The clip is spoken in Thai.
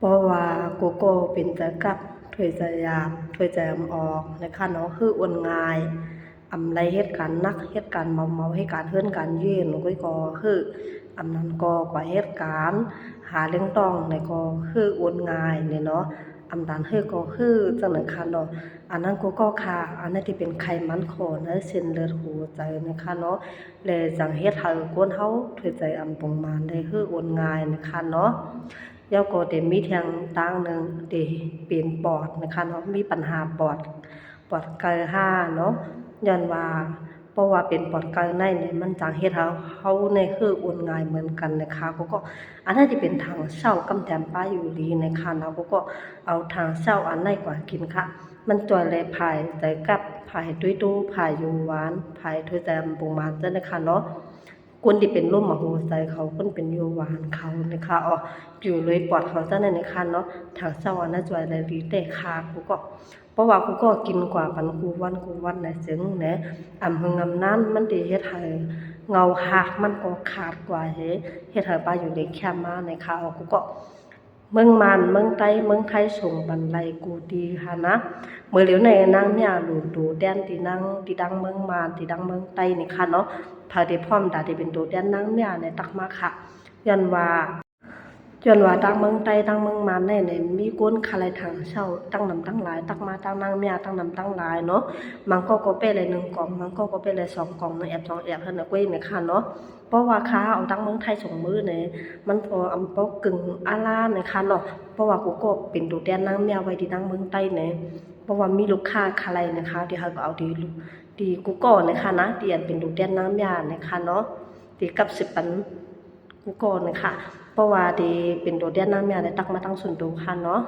เพราะว่ากูก็เป็นแต่กับถ้วยใจหยาบถ้วยใจออกนะคะเนาะคืออ้วนง่ายไรเหตุการณ์นักเหตุการณ์เมาให้การเฮือนการยืนก็คือนั้นก็กว่าเหตุการณ์หาเรื่องต้องในก็คืออ้วนง่ายเนี่ยเนาะนั้นก็คือจังนั้นค่ะเนาะอันนั้นก็ค่ะอันนั้นที่เป็นไขมันคอนะเส้นเลือดหัวใจนะคะเนาะเลยจังเฮ็ดให้คนเฮาถ้วยใจประมาณได้คืออ้วนง่ายนะคะเนาะแล้วก็ได้มีทางต่างหนึ่งที่เป็นปอดนะคะเนาะมีปัญหาปอดเกิน5เนาะย้อนว่าเพราะว่าเป็นปอดเกินในเนี่ยมันจังเฮ็ดให้เฮาเนี่ยคืออ้วนง่ายเหมือนกันนะคะก็อันนั้นที่เป็นทางเช้ากำแตมป้าอยู่ดีนะคะเนาะก็เอาทางเช้าอันไหนกว่ากินค่ะมันตัวแลภายแต่กับภายตุ้ยตู้ภายอยู่หวานภายถ้วยแตมปรุงมาจังนะคะเนาะคนที่เป็นลมโหใจเขาคนเป็นโยหวานเขานะคะอยู่เลยปอดเขาซะนั่นนะคะเนาะทางเช้าอันนั้นจอยเลยดีแต่ค่ะก็เพราะว่ากูก็กินกว่าปันกูวันน่ะจึงแหนะหึงนั้นมันสิเฮ็ดให้เงาหักมันก็ขาดกว่าเฮ็ดให้ป้าอยู่ในแคมป์มานะคะกูก็เมืองมันเมืองไทยส่งบันไลกูดีค่ะนะเมื่อเหลียวในนางเนี่ยดูแดนที่นางที่ดังเมืองมานที่ดังเมืองไต้นี่ค่ะเนาะพาได้พร้อมดาที่เป็นตัวแดนนางเนี่ยในตักมาค่ะย้อนว่าตั้งเมืองไต้ตั้งเมืองมานเนี่ยมีก้นคาไลทางเช่าตั้งนำตั้งหลายตักมาตั้งนางเมียตั้งนำตั้งหลายเนาะมันก็ไปเลย1กล่องมันก็ไปเลย2กล่องแอบ2แอบเพิ่นน่ะกุ้ยเนี่ยค่ะเนาะเพราะว่าค้าเอาตั้งเมืองไทยส่งมือเนี่ยมันพอปอกึ่งอาลาเนี่ยค่ะเนาะเพราะว่ากูก็เป็นตัวแดนนางเมียไว้ที่ตั้งเมืองไต้เนี่ยเพราะว่ามีลูกค้าคาไลนะคะที่เขาก็เอาดีกูก็นะคะนะที่อันเป็นตัวแดนนางเมียนะคะเนาะที่กับ10ปันกูก็นะคะเพราะว่าดีเป็นตัวเดียนน้ำยาได้ตักมาตั้งส่วนตัวค่ะเนาะ